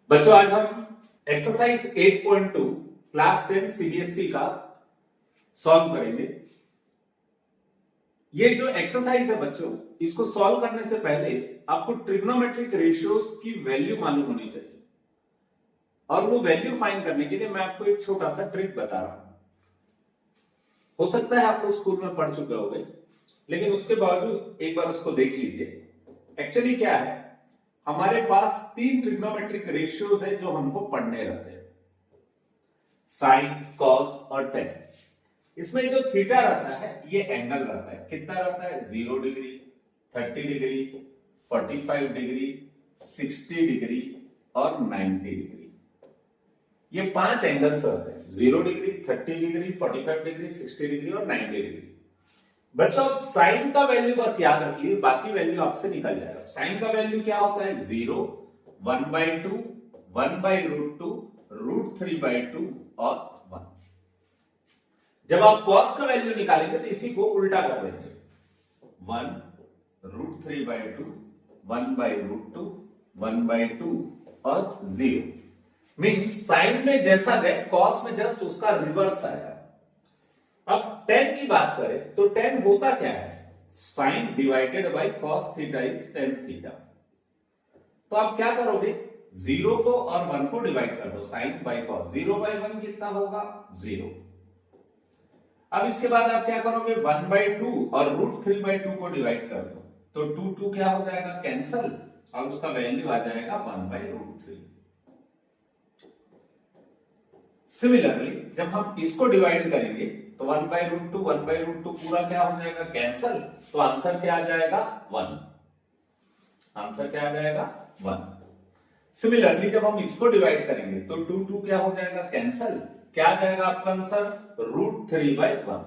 बच्चों आज हम एक्सरसाइज 8.2 क्लास 10 सीबीएसई का सॉल्व करेंगे। ये जो एक्सरसाइज है बच्चों, इसको सॉल्व करने से पहले आपको ट्रिग्नोमेट्रिक रेशियोज की वैल्यू मालूम होनी चाहिए और वो वैल्यू फाइंड करने के लिए मैं आपको एक छोटा सा ट्रिक बता रहा हूं। हो सकता है आप लोग स्कूल में पढ़ चुके होंगे, लेकिन उसके बावजूद एक बार उसको देख लीजिए। एक्चुअली क्या है, हमारे पास तीन ट्रिग्नोमेट्रिक रेशियोज है जो हमको पढ़ने रहते हैं, साइन, कॉस और टेन। इसमें जो थीटा रहता है ये एंगल रहता है। कितना रहता है? 0 डिग्री, 30 डिग्री, 45 डिग्री, 60 डिग्री और 90 डिग्री। ये पांच एंगल्स रहते हैं, 0 डिग्री, 30 डिग्री, 45 डिग्री, 60 डिग्री और 90 डिग्री। बच्चों अब साइन का वैल्यू बस याद रखिए, बाकी वैल्यू आपसे निकल जाएगा। साइन का वैल्यू क्या होता है? 0, 1/2, 1/√2, √3/2 और 1। जब आप कॉस का वैल्यू निकालेंगे तो इसी को उल्टा कर देंगे, 1, √3/2, 1/√2, 1/2 और 0। मीन्स साइन में जैसा गए कॉस में जस्ट उसका रिवर्स आएगा। अब टेन की बात करें तो टेन होता क्या है? Sine divided by cos theta is tan theta. तो आप क्या करोगे? 0 को और 1 को डिवाइड कर दो, साइन बाय कॉस। 0/1 कितना होगा? 0। अब इसके बाद आप क्या करोगे? 1/2 और √3/2 को डिवाइड कर दो, तो 2 क्या हो जाएगा? कैंसल, और उसका वैल्यू आ जाएगा 1/√3। सिमिलरली जब हम इसको डिवाइड करेंगे तो 1/√2, 1/√2 पूरा क्या हो जाएगा? कैंसल, तो आंसर क्या आ जाएगा? 1। आंसर क्या आ जाएगा? 1। सिमिलरली जब हम इसको डिवाइड करेंगे तो 2 क्या हो जाएगा? कैंसल, क्या आ जाएगा आपका आंसर? √3/1।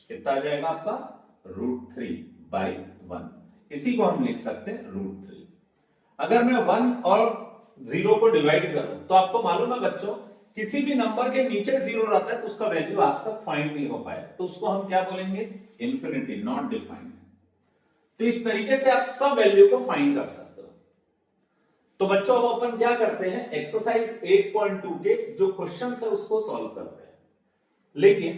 कितना आ जाएगा आपका? √3/1। इसी को हम लिख सकते हैं √3। अगर मैं 1 और 0 को डिवाइड करूं तो आपको मालूम है बच्चों, किसी भी नंबर के नीचे 0 रहता है तो उसका वैल्यू आज तक फाइंड नहीं हो पाया, तो उसको हम क्या बोलेंगे? Infinity, not defined. तो इस तरीके से आप सब वैल्यू को फाइंड कर सकते हो। तो बच्चों अब अपन क्या करते हैं, एक्सरसाइज 8.2 के जो क्वेश्चन है उसको सॉल्व करते हैं। लेकिन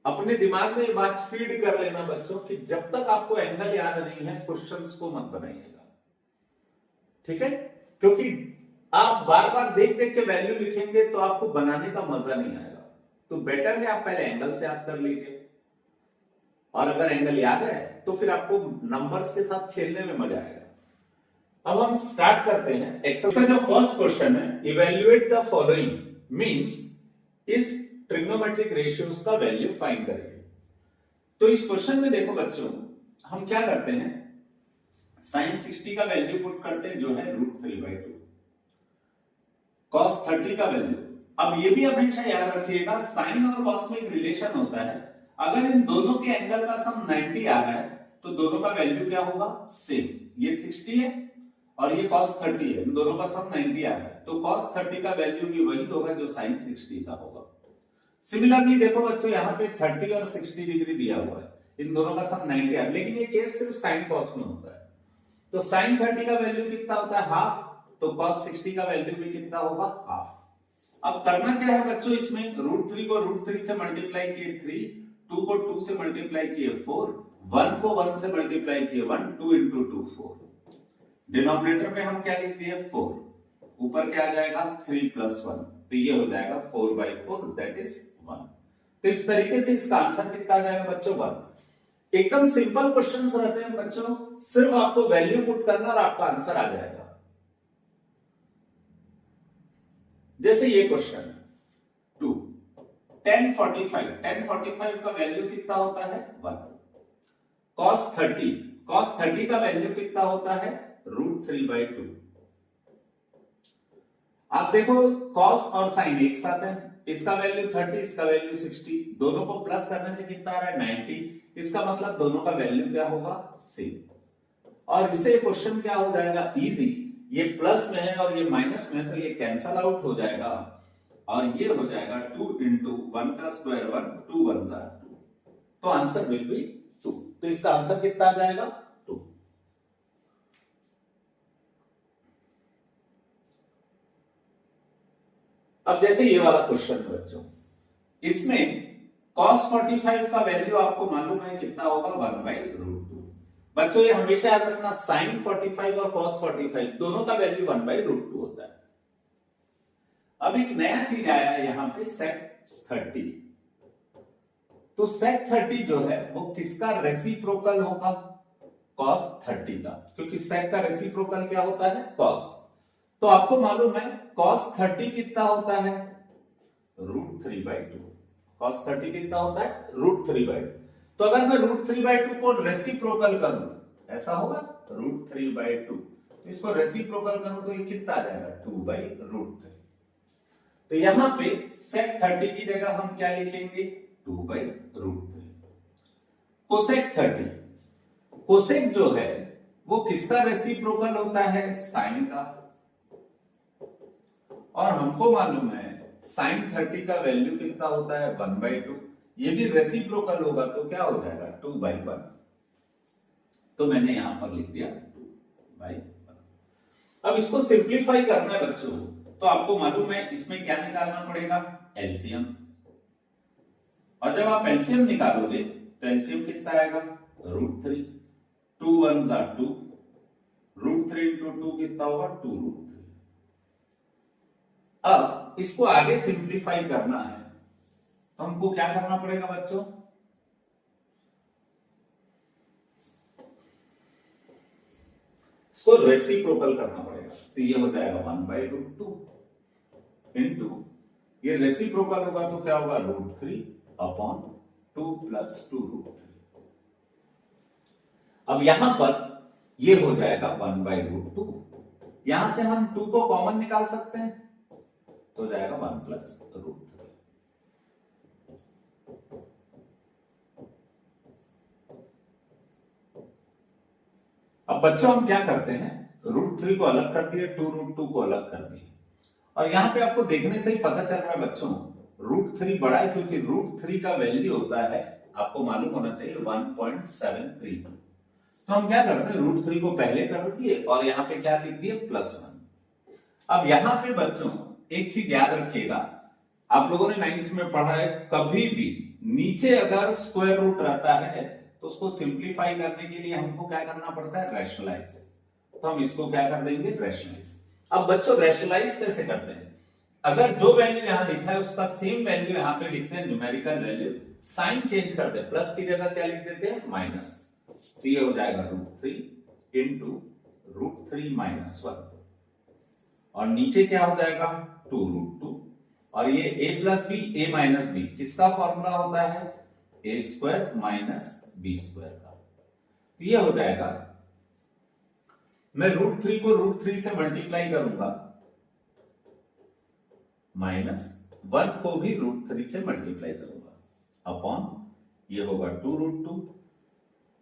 अपने दिमाग में ये बात फीड कर लेना बच्चों कि जब तक आपको एंगल याद नहीं है क्वेश्चंस को मत बनाइएगा, ठीक है? क्योंकि आप बार बार देख देख के वैल्यू लिखेंगे तो आपको बनाने का मजा नहीं आएगा। तो बेटर है आप पहले एंगल से याद कर लीजिए, और अगर एंगल याद है तो फिर आपको नंबर्स के साथ खेलने में मजा आएगा। अब हम स्टार्ट करते हैं। एक्सरसाइज का फर्स्ट क्वेश्चन है, इवेल्युएट द फॉलोइंग, मींस इस ट्रिग्नोमेट्रिक रेशियोज का वैल्यू फाइंड करेंगे। तो इस क्वेश्चन में देखो बच्चों, हम क्या करते हैं, साइन 60 का वैल्यू पुट करते हैं जो है √3/2, cos 30 का वैल्यू। अब ये भी हमेशा याद रखिएगा, साइन और कॉस में एक रिलेशन होता है। अगर इन दोनों के एंगल का सम 90 आ रहा है तो दोनों का वैल्यू क्या होगा? सेम। ये 60 है और ये cos 30 है, इन दोनों का सम 90 आ रहा है तो cos 30 का वैल्यू भी वही होगा जो sin 60 का होगा। सिमिलरली देखो बच्चों, यहाँ पे 30 और 60 डिग्री दिया हुआ है, इन दोनों का सम 90 आ रहा है, लेकिन ये केस सिर्फ sin cos में होता है। तो sin 30 का वैल्यू कितना होता है? हाफ, तो cos 60 का वैल्यू भी कितना होगा? हाफ। अब करना क्या है बच्चों, इसमें √3 को √3 से मल्टीप्लाई किए 3, 2 को 2 से मल्टीप्लाई किए 4, 1 को 1 से मल्टीप्लाई किए 1, 2 into 2 4। डिनोमिनेटर में हम क्या लिख दिए? 4, ऊपर क्या आ जाएगा? 3 + 1, तो ये हो जाएगा 4/4, दैट इज 1। तो इस तरीके से इसका आंसर कितना आ जाएगा बच्चों? 1। एकदम सिंपल क्वेश्चंस रहते हैं बच्चों, सिर्फ आपको वैल्यू पुट करना और आपका आंसर आ जाएगा। जैसे ये क्वेश्चन 2, tan 45 का वैल्यू कितना होता है? 1। cos 30 का वैल्यू कितना होता है? √3/2। आप देखो cos और sin एक साथ है, इसका वैल्यू 30, इसका वैल्यू 60, दोनों को प्लस करने से कितना आ रहा है? 90। इसका मतलब दोनों का वैल्यू क्या होगा? सेम। और इसे क्वेश्चन क्या हो जाएगा? इजी। ये प्लस में है और ये माइनस में है तो ये कैंसल आउट हो जाएगा और ये हो जाएगा 2 into 1 का स्क्वायर 1, 2 1 जा 2, तो आंसर विल बी 2। तो इसका आंसर कितना आ जाएगा? अब जैसे ये वाला क्वेश्चन है बच्चों, इसमें cos 45 का वैल्यू आपको मालूम है कितना होगा, 1/√2। बच्चों ये हमेशा याद रखना, sin 45 और cos 45 दोनों का वैल्यू 1/√2 होता है। अब एक नया चीज आया है यहां पे, sec 30। तो sec 30 जो है वो किसका रेसिप्रोकल होगा, cos 30 का, क्योंकि sec का रेसिप्रोकल क्या होता है, cos। तो आपको मालूम है cos 30 कितना होता है, √3/2। cos 30 कितना होता है, √3/2। तो अगर मैं √3/2 को रेसिप्रोकल करूं, ऐसा होगा √3/2, तो इसको रेसिप्रोकल करूं तो ये कितना आ जाएगा, 2/√3। तो यहां पे sec 30 की जगह हम क्या लिखेंगे, 2/√3। कोसेक 30, कोसेक जो है वो किसका रेसिप्रोकल होता है, साइन का। और हमको मालूम है sin 30 का वैल्यू कितना होता है, 1/2। ये भी रेसिप्रोकल होगा तो क्या हो जाएगा, 2/1। तो मैंने यहां पर लिख दिया 2/1। अब इसको सिंप्लीफाई करना है बच्चों, तो आपको मालूम है इसमें क्या निकालना पड़ेगा, एलसीएम। और जब आप एलसीएम निकालोगे तो एलसीएम कितना आएगा, √3। 2 1 2, √3 into 2 कितना होगा, 2√3। अब इसको आगे सिंप्लीफाई करना है तो हमको क्या करना पड़ेगा बच्चों, इसको रेसिप्रोकल करना पड़ेगा। तो ये हो जाएगा 1/√2 इंटू, ये रेसिप्रोकल होगा तो क्या होगा, √3/2 + 2√3। अब यहां पर ये हो जाएगा 1/√2। यहां से हम 2 को कॉमन निकाल सकते हैं तो जाएगा 1 + √3। अब बच्चों हम क्या करते हैं, √3 को अलग कर दिए, 2√2 को अलग कर दिए। और यहां पे आपको देखने से ही पता चल रहा है बच्चों, √3 बड़ा है, क्योंकि √3 का वैल्यू होता है, आपको मालूम होना चाहिए, 1.73। तो हम क्या करते हैं, √3 को पहले कर दिए और यहां पे क्या लिख दिए, +1। अब यहां पे बच्चों एक चीज याद रखिएगा, आप लोगों ने 9th में पढ़ा है, कभी भी नीचे अगर स्क्वायर रूट रहता है तो उसको सिंप्लीफाई करने के लिए हमको क्या करना पड़ता है, रैशनलाइज। तो हम इसको क्या कर देंगे, रैशनलाइज। अब बच्चों रैशनलाइज कैसे करते हैं, अगर जो वैल्यू यहां लिखा है उसका सेम वैल्यू यहां पे लिखते हैं, न्यूमेरिकल वैल्यू, साइन चेंज करते हैं, प्लस की जगह क्या लिख देते हैं, माइनस। तो ये हो जाएगा √3 इंटू √3 - 1, और नीचे क्या हो जाएगा, 2√2। और ये a + b, a - b किसका फॉर्मूला होता है, a² - b² का। तो ये हो जाएगा, मैं √3 को √3 से मल्टीप्लाई करूंगा, -1 को भी √3 से मल्टीप्लाई करूंगा, अपॉन ये होगा 2√2।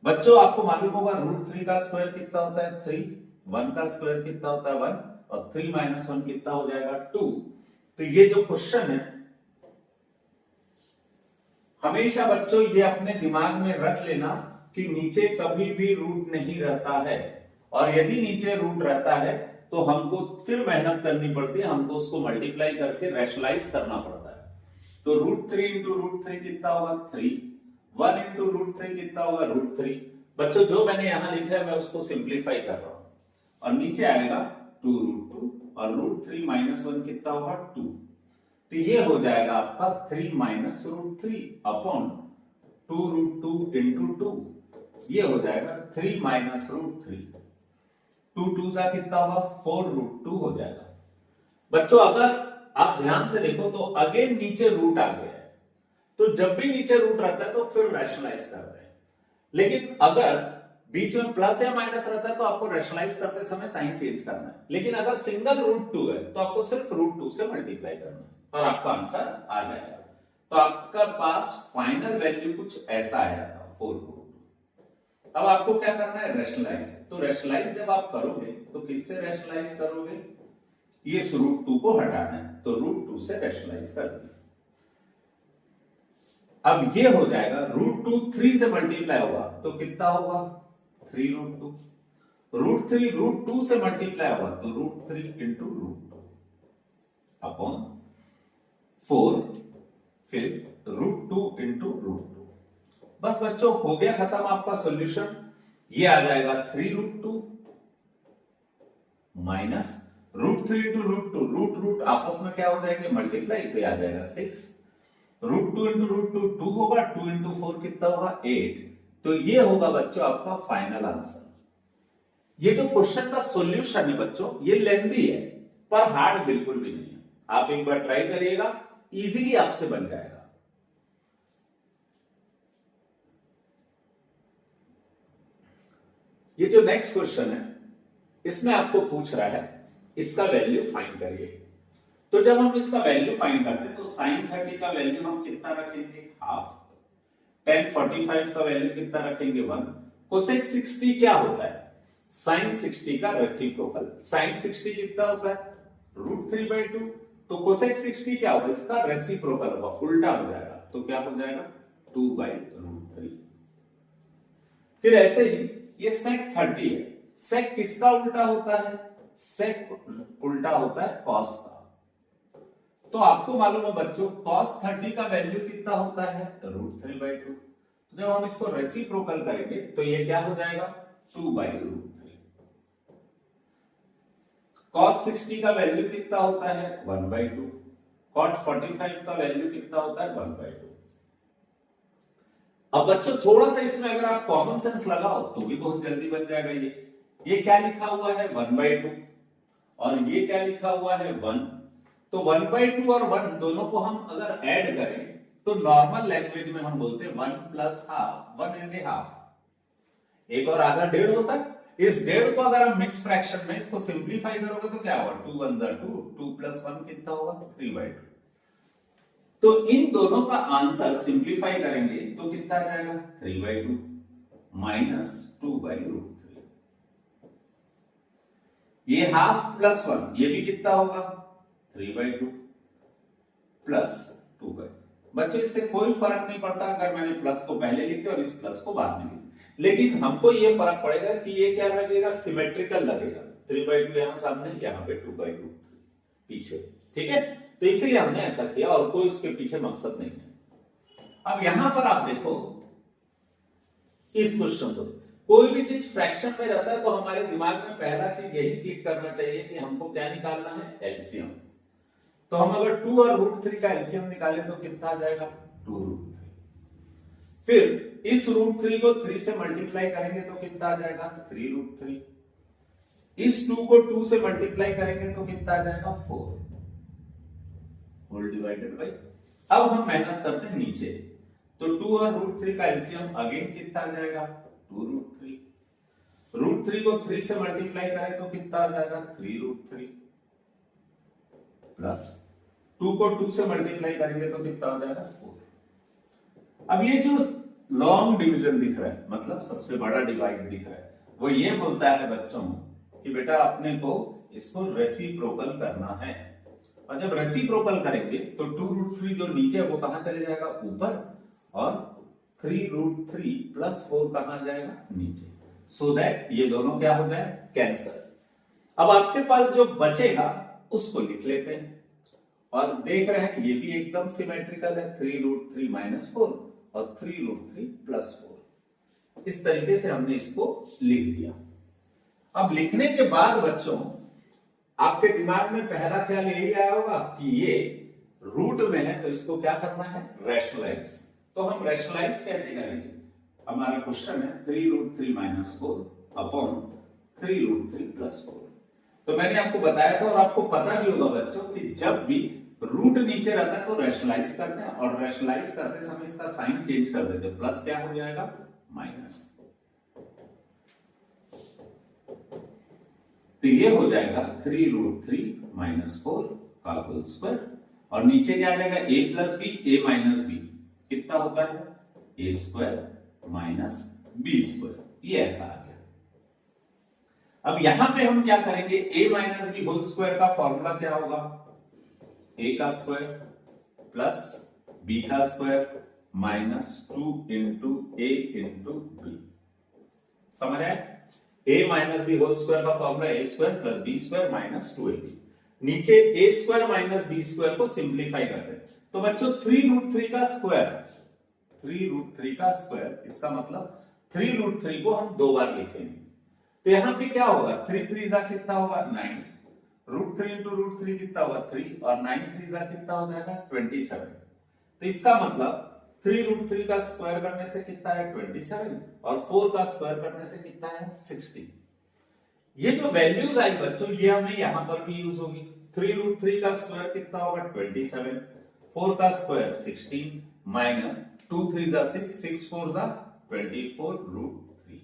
बच्चों आपको मालूम होगा √3 का स्क्वायर कितना होता है, 3। 1 का स्क्वायर कितना होता है, 1। और 3 - 1 कितना हो जाएगा, 2। तो ये जो क्वेश्चन है, हमेशा बच्चों ये अपने दिमाग में रख लेना कि नीचे कभी भी रूट नहीं रहता है, और यदि नीचे रूट रहता है तो हमको फिर मेहनत करनी पड़ती है, हमको उसको मल्टीप्लाई करके रैशनलाइज करना पड़ता है। तो √3 × √3 कितना होगा, 3। 1 × √3 कितना होगा, √3। बच्चों जो मैंने यहां लिखा है मैं उसको सिंप्लीफाई कर रहा हूं, और नीचे आएगा 2√2, और √3 - 1 कितना होगा, 2। तो ये हो जाएगा आपका 3 - √3 अपॉन 2√2 इंटू 2। ये हो जाएगा 3 - √3, 2 2 सा कितना होगा, 4√2 हो जाएगा। बच्चों अगर आप ध्यान से देखो तो अगेन नीचे रूट आ गया है, तो जब भी नीचे रूट रहता है तो फिर रैशनलाइज करते हैं। लेकिन अगर बीच में प्लस या माइनस रहता है तो आपको रैशनलाइज करते समय साइन चेंज करना है। लेकिन अगर सिंगल √2 है तो आपको सिर्फ √2 से मल्टीप्लाई करना है और आपका आंसर आ जाएगा। तो आपका पास फाइनल वैल्यू कुछ ऐसा आया था, 4√2। अब आपको क्या करना है, रैशनलाइज। तो रैशनलाइज जब आप करोगे तो किससे रैशनलाइज करोगे, ये √2 को हटाना है, तो √2 से रैशनलाइज कर दिया। अब ये हो जाएगा, √2 3 से मल्टीप्लाई होगा तो कितना होगा, 3√2। √3 √2 से मल्टीप्लाई होगा तो √3 इंटू √2 अपॉन 4, फिर √2 इंटू √2। बस बच्चों हो गया खत्म आपका सॉल्यूशन। ये आ जाएगा 3√2 माइनस √3 इंटू √2, रूट रूट आपस में क्या हो जाएंगे, मल्टीप्लाई, तो ये आ जाएगा 6। √2 इंटू √2 2 होगा, 2 इंटू 4 कितना होगा 8। तो ये होगा बच्चों आपका फाइनल आंसर। ये जो क्वेश्चन का सॉल्यूशन है बच्चों, ये लेंथी है पर हार्ड बिल्कुल भी नहीं है। आप एक बार ट्राई करिएगा, इजीली आपसे बन जाएगा। ये जो नेक्स्ट क्वेश्चन है, इसमें आपको पूछ रहा है इसका वैल्यू फाइंड करिए। तो जब हम इसका वैल्यू फाइंड करते हैं तो sin 30 का वैल्यू हम कितना रखेंगे, हाफ। tan 45 का वैल्यू कितना रखेंगे, 1। cosec 60 क्या होता है, sin 60 का रेसिप्रोकल। sin 60 कितना होता है, √3/2। तो cosec 60 क्या होगा, इसका रेसिप्रोकल होगा, उल्टा हो जाएगा। तो क्या हो जाएगा, 2/√3। फिर ऐसे ही ये sec 30 है। sec किसका उल्टा होता है, sec उल्टा होता है cos का। तो आपको मालूम है बच्चों cos 30 का वैल्यू कितना होता है, √3/2। तो जब हम इसको रेसिप्रोकल करेंगे तो ये क्या हो जाएगा, 2/√3। cos 60 का वैल्यू कितना होता है, 1/2। cot 45 का वैल्यू कितना होता है, 1/2। अब बच्चों थोड़ा सा इसमें अगर आप कॉमन सेंस लगाओ तो भी बहुत जल्दी बन जाएगा। ये क्या लिखा हुआ है, 1/2, और ये क्या लिखा हुआ है, 1। तो 1/2 और 1 दोनों को हम अगर ऐड करें तो नॉर्मल लैंग्वेज में हम बोलते हैं 1 + हाफ, 1.5। एक और आधा डेढ़ होता है। इस डेढ़ को अगर हम मिक्स फ्रैक्शन में इसको सिंप्लीफाई करोगे तो क्या होगा, 2 × 1 = 2, 2 + 1 कितना होगा, 3/2। तो इन दोनों का आंसर सिंप्लीफाई करेंगे तो कितना आ जाएगा, 3/2 माइनस 2/√3। ये हाफ प्लस 1 ये भी कितना होगा, 3/2 प्लस 2/2। बच्चों इससे कोई फर्क नहीं पड़ता अगर मैंने प्लस को पहले लिख दिया और इस प्लस को बाद में लिख दिया, लेकिन हमको ये फर्क पड़ेगा कि ये क्या लगेगा, सिमेट्रिकल लगेगा। 3/2 यहां सामने, यहां पे 2/√3 पीछे, ठीक है। तो इसीलिए हमने ऐसा किया और कोई उसके पीछे मकसद नहीं है। अब यहां पर आप देखो इस क्वेश्चन को, कोई भी चीज फ्रैक्शन में रहता है तो हमारे दिमाग में पहला चीज यही क्लिक करना चाहिए कि हमको क्या निकालना है, एलसीएम। तो हम अगर 2 और √3 का एलसीएम निकालें तो कितना आ जाएगा, 2√3। फिर इस √3 को 3 से मल्टीप्लाई करेंगे तो कितना आ जाएगा, 3√3। इस 2 को 2 से मल्टीप्लाई करेंगे तो कितना आ जाएगा, 4 होल डिवाइडेड बाय। अब हम मेहनत करते हैं नीचे, तो 2 और √3 का एलसीएम अगेन कितना आ जाएगा, 2√3। √3 को 3 से मल्टीप्लाई करें तो कितना आ जाएगा, 3√3 प्लस 2 को 2 से मल्टीप्लाई करेंगे तो कितना हो जाएगा, 4। अब ये जो लॉन्ग डिवीजन दिख रहा है, मतलब सबसे बड़ा डिवाइड दिख रहा है, वो ये बोलता है बच्चों कि बेटा अपने को इसको रेसिप्रोकल करना है। और जब रेसिप्रोकल करेंगे तो 2√3 जो नीचे वो कहां चले जाएगा, ऊपर, और 3√3 प्लस 4 कहां जाएगा, नीचे। सो दैट ये दोनों क्या हो जाए, कैंसल। अब आपके पास जो बचेगा उसको लिख लेते हैं और देख रहे हैं ये भी एकदम सिमेट्रिकल है, 3√3 - 4 और 3√3 + 4। इस तरीके से हमने इसको लिख दिया। अब लिखने के बाद बच्चों आपके दिमाग में पहला ख्याल यही आया होगा कि ये रूट में है तो इसको क्या करना है, रैशनलाइज। तो हम रैशनलाइज कैसे करेंगे, हमारा क्वेश्चन है 3√3 - 4 अपॉन 3√3 + 4। तो मैंने आपको बताया था और आपको पता भी होगा बच्चों कि जब भी रूट नीचे रहता है तो रैशनलाइज करते हैं, और रैशनलाइज करते समय इसका साइन चेंज कर देते हैं, प्लस क्या हो जाएगा, माइनस। तो ये हो जाएगा 3√3 - 4 का होल स्क्वायर, और नीचे क्या आ जाएगा, a + b a - b कितना होता है, a² - b²। ये ऐसा आ गया। अब यहां पे हम क्या करेंगे, a - b होल स्क्वायर का फॉर्मूला क्या होगा, a का स्क्वायर प्लस b का स्क्वायर -2 × a × b। समझ आए, a - b होल स्क्वायर का फॉर्मूला a² + b² - 2ab। नीचे ए स्क्वायर माइनस बी स्क्वायर को सिंप्लीफाई करते हैं। तो बच्चों 3√3 का स्क्वायर, 3√3 का स्क्वायर, इसका मतलब 3√3 को हम 2 बार लिखेंगे। तो यहां पे क्या होगा, 3 जा कितना होगा 9, √3 इंटू √3 कितना होगा 3, और 9 जा कितना हो जाएगा 27। तो इसका मतलब 3√3 का स्क्वायर करने से कितना है 27, और 4 का स्क्वायर करने से कितना है 16। ये जो वैल्यूज आई बच्चों ये हमें यहां पर भी यूज होगी। 3√3 का स्क्वायर कितना होगा 27, 4 का स्क्वायर 16 माइनस 2 3 जा 6, 6 4 जा 24√3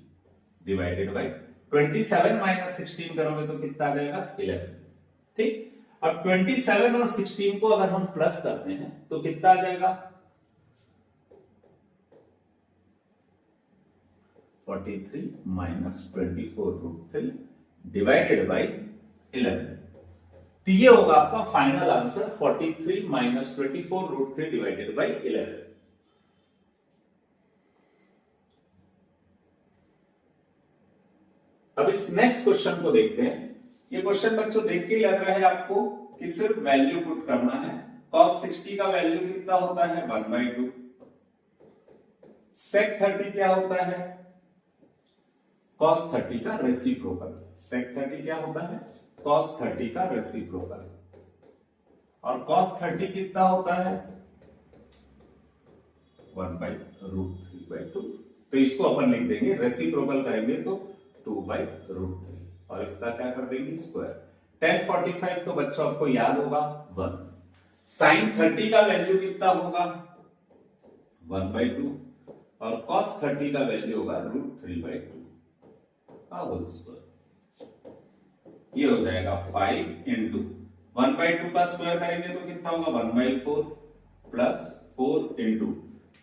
डिवाइडेड बाय 27 माइनस 16 करोगे तो कितना आ जाएगा 11। ठीक, अब 27 और 16 को अगर हम प्लस करते हैं तो कितना आ जाएगा 43 माइनस 24√3 डिवाइडेड बाय 11। तो ये होगा आपका final answer 43 minus 24√3 divided by 11। अब इस नेक्स्ट क्वेश्चन को देखते हैं। ये क्वेश्चन बच्चों देख के लग रहा है आपको कि सिर्फ वैल्यू पुट करना है। cos 60 का वैल्यू कितना होता है 1/2। sec 30 क्या होता है cos 30 का रेसिप्रोकल। sec 30 क्या होता है cos 30 का रेसिप्रोकल, और cos 30 कितना होता है 1/√3/2। तो इसको अपन लिख देंगे, रेसिप्रोकल करेंगे तो 2/√3, और इसका क्या कर देंगे स्क्वायर। tan 45 तो बच्चों आपको याद होगा 1। sin 30 का वैल्यू कितना होगा 1/2, और cos 30 का वैल्यू होगा √3/2 का होल स्क्वायर। ये हो जाएगा 5 इंटू 1/2 का स्क्वायर करेंगे तो कितना होगा 1/4 प्लस 4 इंटू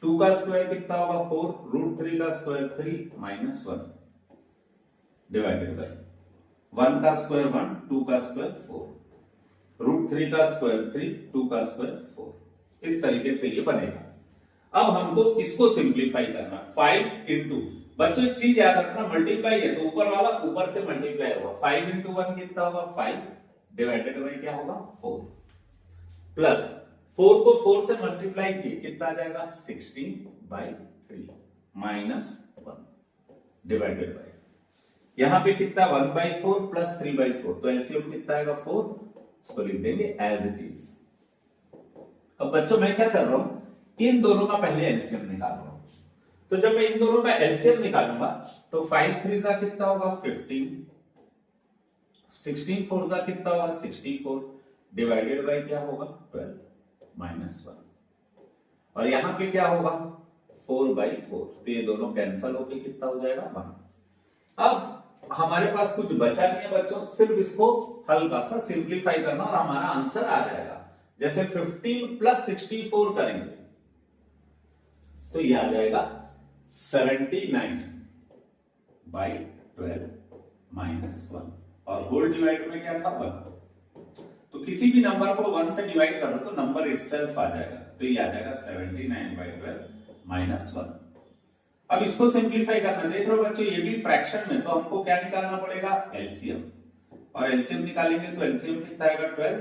2 का स्क्वायर कितना होगा 4, √3 का स्क्वायर 3 माइनस 1 डिवाइडेड बाय 1 का स्क्वायर 1, 2 का स्क्वायर 4, √3 का स्क्वायर 3, 2 का स्क्वायर 4। इस तरीके से ये बनेगा। अब हमको इसको सिंप्लीफाई करना। 5 इंटू, बच्चों एक चीज याद रखना, मल्टीप्लाई है तो ऊपर वाला ऊपर से मल्टीप्लाई होगा। 5 इंटू 1 कितना होगा 5 डिवाइडेड बाय क्या होगा 4, प्लस 4 को 4 से मल्टीप्लाई किए कितना आ जाएगा 16/3 माइनस 1 डिवाइडेड बाय, यहां पे कितना 1/4 प्लस 3/4, तो एलसीएम कितना आएगा 4, इसको लिख देंगे एज इट इज। अब बच्चों मैं क्या कर रहा हूं, इन दोनों का पहले एलसीएम निकाल रहा हूं। तो जब मैं इन दोनों का एलसीएम निकालूंगा तो 5 3 जा कितना होगा 15, 16 4 जा कितना होगा 64 डिवाइडेड बाय क्या होगा 12 माइनस 1, और यहां पे क्या होगा 4/4, तो ये दोनों कैंसिल होके कितना हो जाएगा 1। अब हमारे पास कुछ बचा नहीं है बच्चों, सिर्फ इसको हल्का सा सिंप्लीफाई करना और हमारा आंसर आ जाएगा। जैसे 15 प्लस 64 करेंगे तो ये आ जाएगा 79/12 माइनस 1, और होल डिवाइड में क्या था 1। तो किसी भी नंबर को 1 से डिवाइड करो तो नंबर इटसेल्फ आ जाएगा, तो ये आ जाएगा 79/12 माइनस 1। अब इसको सिंप्लीफाई करना, देख रहे हो बच्चों ये भी फ्रैक्शन में, तो हमको क्या निकालना पड़ेगा एलसीएम, और एलसीएम निकालेंगे तो एलसीएम कितना आएगा 12,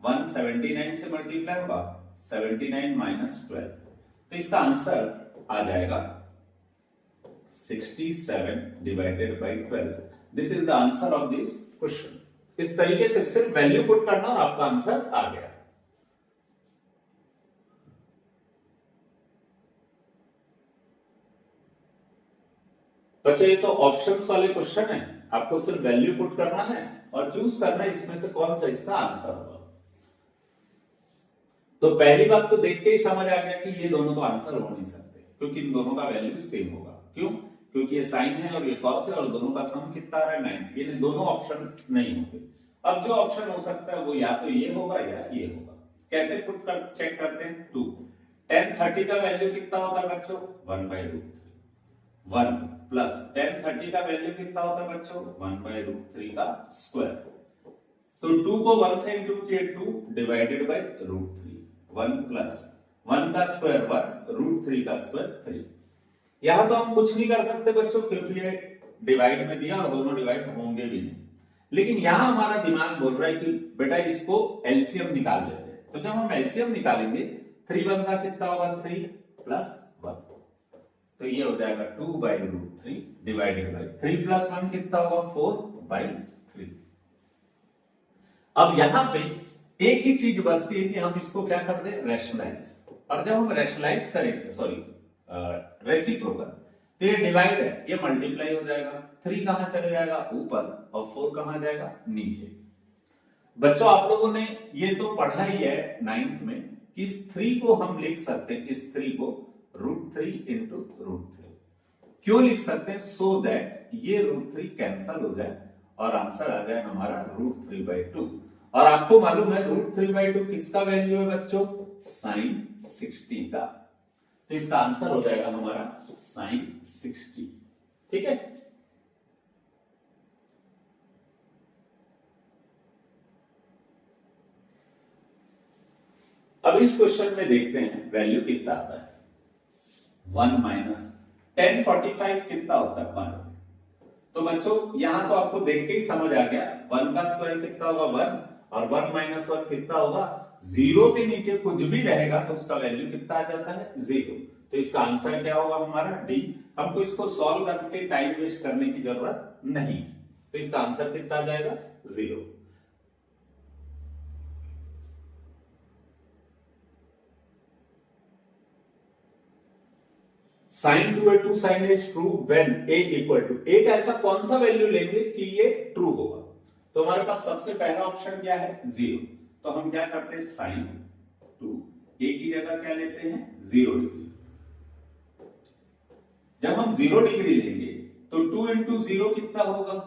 1 79 से मल्टीप्लाई होगा 79 माइनस 12, तो इसका आंसर आ जाएगा 67 divided by 12। This is the answer of this question. इस तरीके से सिर्फ वैल्यू पुट करना और आपका आंसर आ गया। बच्चों ये तो ऑप्शंस वाले क्वेश्चन है, आपको सिर्फ वैल्यू पुट करना है और चूज करना है इसमें से कौन सा इसका आंसर होगा। तो पहली बात तो देख के ही समझ आ गया कि ये दोनों तो आंसर हो नहीं सकते, क्योंकि इन दोनों का वैल्यू सेम होगा। क्यों? क्योंकि ये साइन है और ये कॉस है, और दोनों का सम कितना आ रहा है 90, ये दोनों ऑप्शन नहीं होंगे। अब जो ऑप्शन हो सकता है वो या तो ये होगा या ये होगा। कैसे पुट कर चेक करते हैं, 2 tan 30 का वैल्यू कितना होता है बच्चों 1/√3, 1 प्लस tan 30 का वैल्यू कितना होता है बच्चों 1/√3 का स्क्वायर। तो 2 को 1 से इंटू किए 2 डिवाइडेड बाय √3, 1 प्लस 1 का स्क्वायर 1, √3 का स्क्वायर 3। यहां तो हम कुछ नहीं कर सकते बच्चों, क्योंकि ये डिवाइड में दिया और दोनों डिवाइड होंगे भी नहीं। लेकिन यहां हमारा दिमाग बोल रहा है कि बेटा इसको एलसीएम निकाल लेते हैं। तो जब हम एलसीएम निकालेंगे 3 वन सा कितना होगा 3 प्लस 1, तो ये हो जाएगा 2/√3 डिवाइडेड बाई 3 प्लस 1 कितना होगा 4/3। अब यहां पे एक ही चीज बचती है कि हम इसको क्या कर दे रैशनलाइज, और जब हम रैशनलाइज करेंगे सॉरी रेसिप्रोकल, तो ये डिवाइड है ये मल्टीप्लाई हो जाएगा, 3 कहां चले जाएगा ऊपर और 4 कहां जाएगा नीचे। बच्चों आप लोगों ने ये तो पढ़ा ही है 9th में कि इस 3 को हम लिख सकते हैं, इस 3 को √3 इंटू √3 क्यों लिख सकते हैं, सो दैट ये √3 कैंसल हो जाए और आंसर आ जाए हमारा √3/2। और आपको मालूम है √3/2 किसका वैल्यू है बच्चों, sin 60 का, तो इसका आंसर हो जाएगा हमारा sin 60। ठीक है, अब इस क्वेश्चन में देखते हैं वैल्यू कितना आता है। 1 माइनस 1045 कितना होता है 1। तो बच्चों यहां तो आपको देख के ही समझ आ गया 1 का स्क्वायर कितना होगा 1, और 1 माइनस 1 कितना होगा 0 के नीचे कुछ भी रहेगा तो उसका वैल्यू कितना आ जाता है 0। तो इसका आंसर क्या होगा हमारा डी। हमको इसको सॉल्व करके टाइम वेस्ट करने की जरूरत नहीं, तो इसका आंसर कितना आ जाएगा 0। sin 2a2 sin a is true when a equal to, एक ऐसा कौन सा वैल्यू लेंगे कि ये ट्रू होगा। तो हमारे पास सबसे पहला ऑप्शन क्या है 0, तो हम क्या करते हैं sin 2 a की जगह क्या लेते हैं 0 डिग्री। जब हम 0 डिग्री लेंगे तो 2 इंटू 0 कितना होगा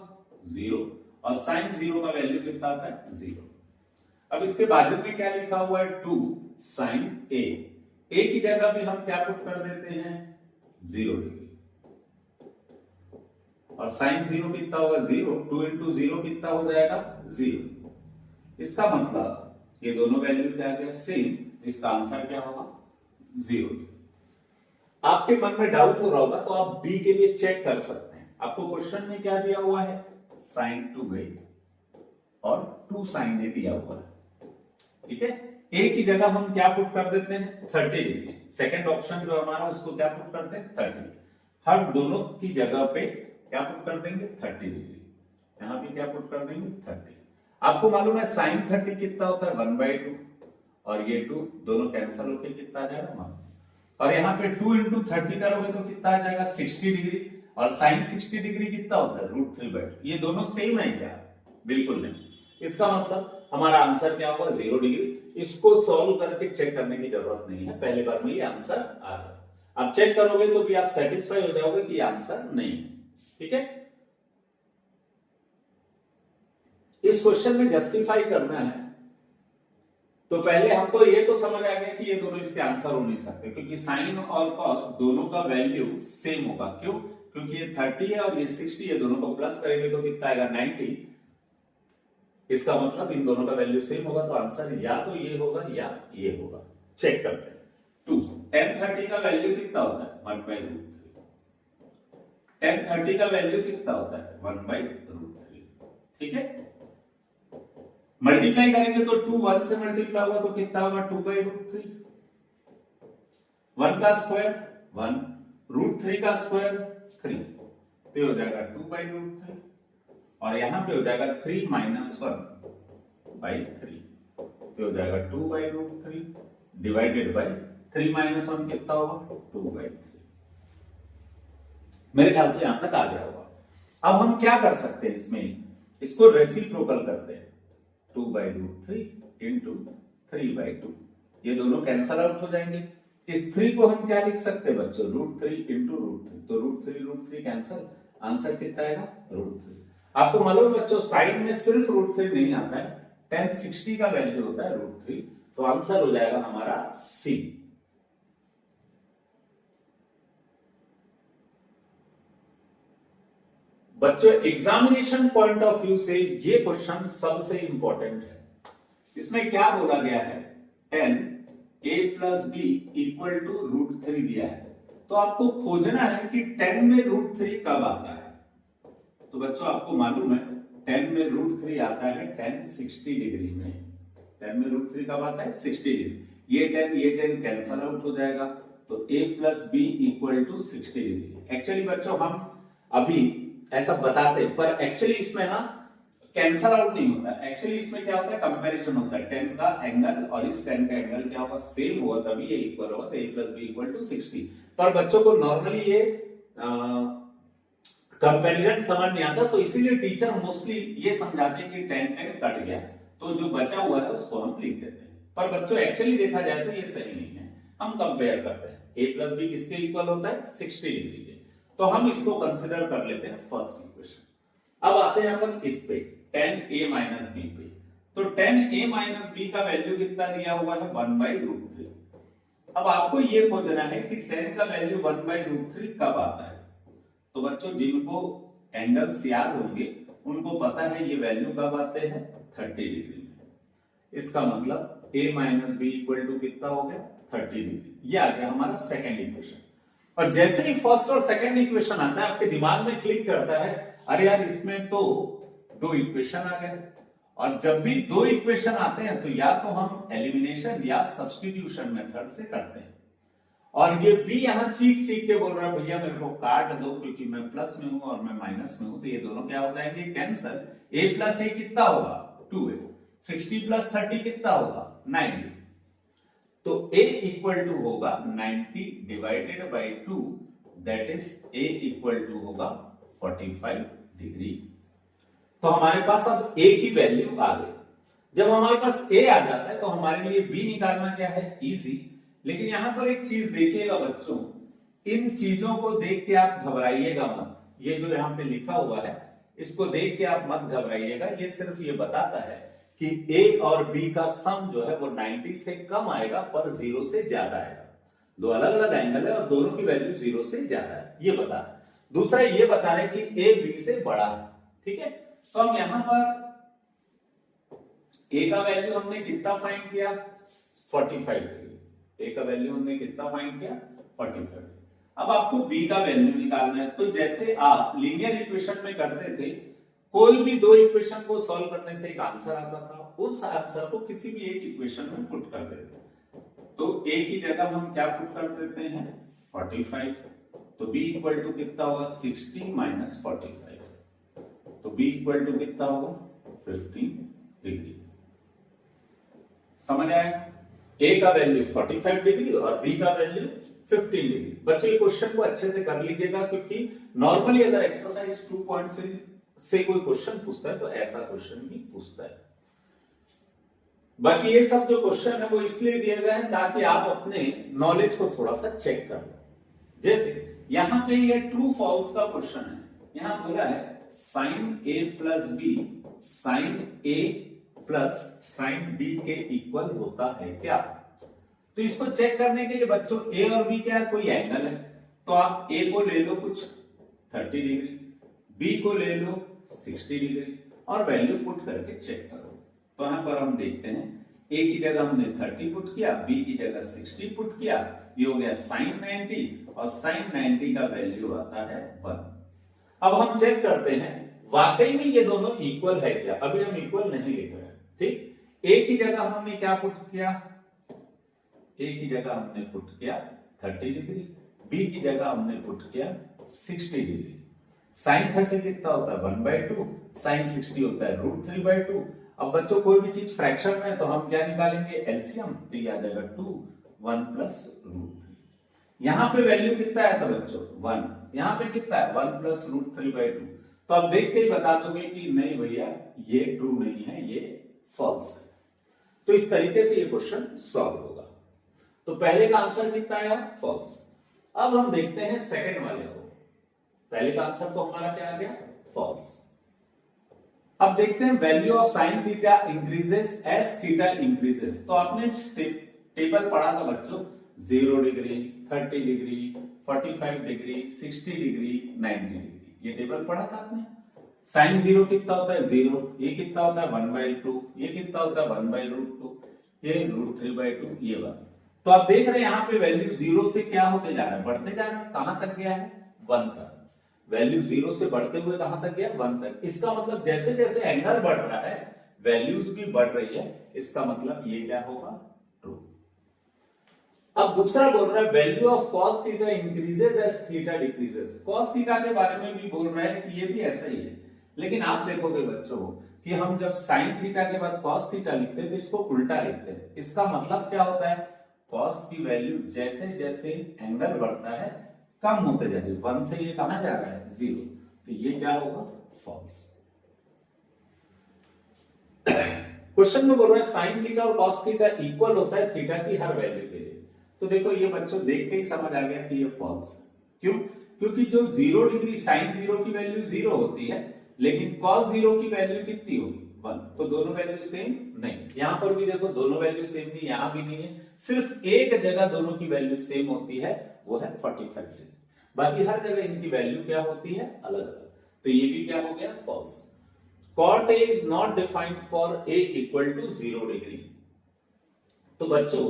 0, और sin 0 का वैल्यू कितना आता है 0। अब इसके बाजू में क्या लिखा हुआ है 2 sin a की जगह भी हम क्या पुट कर देते हैं 0 डिग्री, और sin 0 कितना होगा 0, 2 इंटू 0 कितना हो जाएगा 0। इसका मतलब ये दोनों वैल्यू क्या गया सेम, तो इसका आंसर क्या होगा 0। आपके मन में डाउट हो रहा होगा तो आप बी के लिए चेक कर सकते हैं। आपको क्वेश्चन में क्या दिया हुआ है sin 2a और 2 sin a दिया हुआ है। ठीक है, ए की जगह हम क्या पुट कर देते हैं 30 डिग्री। सेकंड ऑप्शन जो हमारा उसको क्या पुट करते हैं 30। हर दोनों की जगह पे क्या पुट कर देंगे 30 डिग्री, यहां भी क्या पुट कर देंगे 30। आपको मालूम है sin 30 कितना होता है 1/2, और ये 2 दोनों कैंसिल होकर कितना आ जाएगा 1, और यहाँ पे 2 इंटू 30 करोगे तो कितना आ जाएगा 60 डिग्री, और sin 60 डिग्री कितना होता है √3/2। ये दोनों सेम है क्या, बिल्कुल नहीं। इसका मतलब हमारा आंसर क्या होगा 0 डिग्री। इसको सॉल्व करके चेक करने की जरूरत नहीं है, पहले बार में ये आंसर आ गया। आप चेक करोगे तो भी आप सेटिस्फाई हो जाओगे कि आंसर नहीं है। ठीक है, इस क्वेश्चन में जस्टिफाई करना है तो पहले हमको ये तो समझ आ गया कि ये दोनों इसके आंसर हो नहीं सकते, क्योंकि साइन और कॉस दोनों का वैल्यू सेम होगा। क्यों, क्योंकि ये 30 है और ये 60 है, दोनों को प्लस करेंगे तो कितना आएगा 90। इसका मतलब इन दोनों का वैल्यू सेम होगा, तो आंसर या तो ये होगा या ये होगा। चेक करते हैं। 2 tan 30 का वैल्यू कितना होता है 1/√3। tan 30 का वैल्यू कितना होता है 1/√3। ठीक है, मल्टीप्लाई करेंगे तो 2 1 से मल्टीप्लाई होगा तो कितना होगा 2/√3। 1 का स्क्वायर 1, √3 का स्क्वायर 3, तो हो जाएगा 2/√3, और यहां पे हो जाएगा 3 - 1/3, तो हो जाएगा 2/√3 डिवाइडेड बाय 3 - 1 कितना होगा 2/3। मेरे ख्याल से यहां तक आ गया होगा। अब हम क्या कर सकते हैं इसमें, इसको रेसिप्रोकल करते हैं 2/√3 इंटू 3/2, ये दोनों कैंसल आउट हो जाएंगे। इस 3 को हम क्या लिख सकते हैं बच्चों √3 इंटू √3, तो √3 कैंसल, आंसर कितना आएगा √3। आपको मालूम बच्चों साइन में सिर्फ √3 नहीं आता है, tan 60 का वैल्यू होता है √3, तो आंसर हो जाएगा हमारा सी। बच्चों एग्जामिनेशन पॉइंट ऑफ व्यू से ये क्वेश्चन सबसे इंपॉर्टेंट है। इसमें क्या बोला गया है tan a plus b equal to √3 दिया है, तो आपको खोजना है कि tan में √3 कब आता है। तो बच्चों आपको मालूम है 10 में √3 आता है 10 60 डिग्री में। 10 में √3 कब आता है? 60 डिग्री। ये 10 कैंसल आउट हो जाएगा, तो a plus b equal to 60 degree. Actually बच्चों हम अभी ऐसा बताते, पर एक्चुअली इसमें ना कैंसल आउट नहीं होता। एक्चुअली इसमें क्या होता है? कंपैरिजन होता है। 10 का एंगल और इस 10 का एंगल क्या होगा? सेम होगा, तभी ये इक्वल होगा, तो a plus b equal to 60। पर बच्चों को नॉर्मली ये कंपैरिजन समझ नहीं आता, तो इसीलिए टीचर मोस्टली ये समझाते हैं कि 10 कट गया तो जो बचा हुआ है उसको हम लिख देते हैं। पर बच्चों एक्चुअली देखा जाए तो ये सही नहीं है। हम कंपेयर करते हैं, a प्लस बी किसके इक्वल होता है? 60 डिग्री के। तो हम इसको कंसिडर कर लेते हैं फर्स्ट इक्वेशन। अब आते हैं अपन इस पे 10a माइनस बी पे। तो 10a माइनस बी का वैल्यू कितना दिया हुआ है? 1/√3। अब आपको ये खोजना है कि 10 का वैल्यू 1/√3 कब आता है। तो बच्चों जिनको एंगल्स याद होंगे उनको पता है ये वैल्यू कब आते हैं? 30 डिग्री में। इसका मतलब a minus b equal to कितना हो गया? 30 डिग्री। ये आ गया हमारा सेकेंड इक्वेशन। और जैसे ही फर्स्ट और सेकेंड इक्वेशन आता है आपके दिमाग में क्लिक करता है, अरे यार इसमें तो दो इक्वेशन आ गए। और जब भी दो इक्वेशन आते हैं तो या तो हम एलिमिनेशन या सब्स्टिट्यूशन मेथड से करते हैं। और ये बी यहां चीख चीख के बोल रहा है भैया मेरे को काट दो, क्योंकि मैं प्लस में हूं और मैं माइनस में हूं, तो ये दोनों क्या हो जाएंगे? कैंसल। a प्लस a कितना होगा? 2a। 60 प्लस 30 कितना होगा? 90। तो a इक्वल टू होगा 90 divided by 2, that is a equal to होगा 45 डिग्री। तो हमारे पास अब a की वैल्यू आ गई। जब हमारे पास a आ जाता है तो हमारे लिए b निकालना क्या है? इजी। लेकिन यहां पर एक चीज देखिएगा बच्चों, इन चीजों को देख के आप घबराइएगा मत। ये जो यहां पे लिखा हुआ है इसको देख के आप मत घबराइएगा। ये सिर्फ ये बताता है कि a और b का सम जो है वो 90 से कम आएगा पर 0 से ज्यादा आएगा। दो अलग अलग एंगल है और दोनों की वैल्यू 0 से ज्यादा है, ये बता रहा है। दूसरा ये बता रहे कि a b से बड़ा है। ठीक है, तो हम यहां पर a का वैल्यू हमने कितना फाइंड किया? 45 डिग्री। a का वैल्यू हमने कितना फाइंड किया? 45। अब आपको b का वैल्यू निकालना है। तो जैसे आप लीनियर इक्वेशन में करते थे, कोई भी दो इक्वेशन को सॉल्व करने से एक आंसर आता था, उस आंसर को किसी भी एक इक्वेशन में पुट कर देते। तो a की जगह हम क्या पुट कर देते हैं? 45। तो b इक्वल टू कितना होगा? 60 माइनस 45। तो b इक्वल टू कितना होगा? 15 डिग्री। समझ आया? a का वैल्यू 45 डिग्री और b का वैल्यू 15 डिग्री। बच्चों ये क्वेश्चन को अच्छे से कर लीजिएगा, क्योंकि नॉर्मली अगर एक्सरसाइज 2.3 से कोई क्वेश्चन पूछता है तो ऐसा क्वेश्चन भी पूछता है। बाकी ये सब जो क्वेश्चन है वो इसलिए दिए गए हैं ताकि आप अपने नॉलेज को थोड़ा सा चेक कर लो। जैसे यहां पे ये ट्रू फॉल्स का क्वेश्चन है। यहां बोला है sine a plus b sine a plus sine b के इक्वल होता है क्या? तो इसको चेक करने के लिए बच्चों a और b क्या है? कोई एंगल है। तो आप a को ले लो कुछ 30 डिग्री, b को ले लो 60 डिग्री और वैल्यू पुट करके चेक करो। तो यहां पर हम देखते हैं a की जगह हमने 30 पुट किया, b की जगह 60 पुट किया, ये हो गया साइन 90 और साइन 90 का वैल्यू आता है 1। अब हम चेक करते हैं वाकई में ये दोनों इक्वल है क्या? अभी हम इक्वल नहीं लिख रहे हैं। ठीक, a की जगह हमने क्या पुट किया? a की जगह हमने पुट किया 30 डिग्री, b की जगह हमने पुट किया 60 डिग्री। साइन 30 कितना होता है? 1/2, साइन 60 होता है √3/2। अब बच्चों कोई भी चीज फ्रैक्शन में है तो हम क्या निकालेंगे? एलसीएम। तो ये आ जाएगा 2 1 प्लस √3। यहां पे वैल्यू कितना आया था बच्चों? 1। यहां पे कितना है? 1 प्लस √3/2। तो आप देख के ही बता दोगे कि नहीं भैया ये ट्रू नहीं है, ये फॉल्स है। तो इस तरीके से ये क्वेश्चन सॉल्व होगा। तो पहले का आंसर कितना आया? फॉल्स। अब हम देखते हैं सेकंड वाले को। पहले का आंसर तो हमारा क्या आ गया? फॉल्स। अब देखते हैं value of sine theta increases as theta increases. तो आपने टेबल पढ़ा था बच्चों, 0 degree, 30 degree, 45 degree, 60 degree, 90 degree. ये टेबल पढ़ा था आपने। साइन 0 कितना होता है? 0। ये कितना होता है? 1/2। ये कितना होता है? 1/√2। ये √3/2। ये बात। तो आप देख रहे हैं यहां पे वैल्यू 0 से क्या होते जा रहा है? बढ़ते जा रहा है। कहां तक गया है? 1 तक। वैल्यू 0 से बढ़ते हुए कहां तक गया, 1 तक। इसका मतलब जैसे जैसे एंगल बढ़ रहा है वैल्यूज भी बढ़ रही है, इसका मतलब ये क्या होगा, ट्रू। अब दूसरा बोल रहा है value of cos theta increases as theta decreases. cos theta के बारे में भी बोल रहा है कि ये भी ऐसा ही है, लेकिन आप देखोगे बच्चों कि हम जब sin थीटा के बाद cos थीटा लिखते हैं तो इसको उल्टा लिखते हैं। इसका मतलब क्या होता है, cos की वैल्यू जैसे जैसे एंगल बढ़ता है कम होते जाएगी, 1 से ये कहां जा रहा है, 0, तो ये क्या होगा, फॉल्स। क्वेश्चन में बोल रहा है साइन थीटा और cos थीटा इक्वल होता है थीटा की हर वैल्यू के लिए। तो देखो ये बच्चों देख के ही समझ आ गया कि ये फॉल्स है। क्यों, क्योंकि जो 0 डिग्री साइन 0 की वैल्यू 0 होती है, लेकिन cos 0 की वैल्यू कितनी होगी, 1। तो दोनों वैल्यू सेम नहीं, यहां पर भी देखो दोनों वैल्यू सेम नहीं, यहां भी नहीं है, सिर्फ एक जगह दोनों की वैल्यू सेम होती है, वो है 45 डिग्री। बाकी हर जगह इनकी वैल्यू क्या होती है, अलग अलग। तो ये भी क्या हो गया, false. cot A is not defined for A equal to 0 degree. तो बच्चों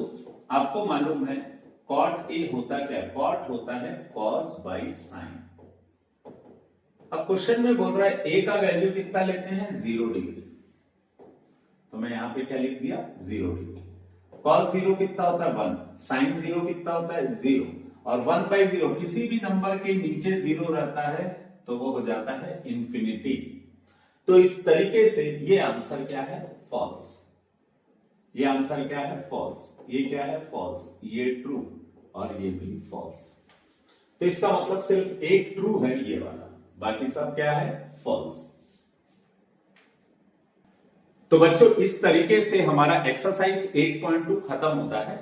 आपको मालूम है cot A होता क्या है, cot होता है cos by sin। अब क्वेश्चन में बोल रहा है A का वैल्यू कितना लेते हैं, 0 डिग्री, तो मैं यहां पे क्या लिख दिया, 0 डिग्री। cos 0 कितना होता है, 1, sin 0 कितना होता है, 0, और 1 by 0 किसी भी नंबर के नीचे 0 रहता है तो वो हो जाता है इंफिनिटी। तो इस तरीके से ये आंसर क्या है, फॉल्स। ये आंसर क्या है, फॉल्स। ये क्या है, फॉल्स। ये ट्रू और ये भी फॉल्स। तो इसका मतलब सिर्फ एक ट्रू है ये वाला, बाकी सब क्या है, फॉल्स। तो बच्चों इस तरीके से हमारा एक्सरसाइज 8.2 खत्म होता है।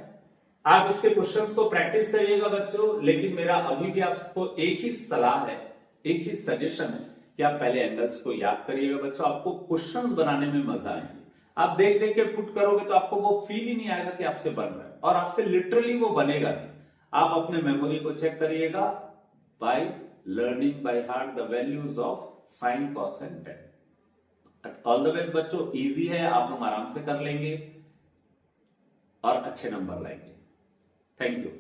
आप इसके क्वेश्चंस को प्रैक्टिस करिएगा बच्चों, लेकिन मेरा अभी भी आपको एक ही सलाह है, एक ही सजेशन है कि आप पहले एंगल्स को याद करिएगा बच्चों, आपको क्वेश्चंस बनाने में मजा आएंगे। आप देख देख के पुट करोगे तो आपको वो फील ही नहीं आएगा कि आपसे बन रहा है, और आपसे लिटरली वो बनेगा नहीं। आप अपने मेमोरी को चेक करिएगा by learning by heart the values of sine, cos and ten. All the best बच्चों, इजी है, आप लोग आराम से कर लेंगे और अच्छे नंबर लाएंगे। Thank you.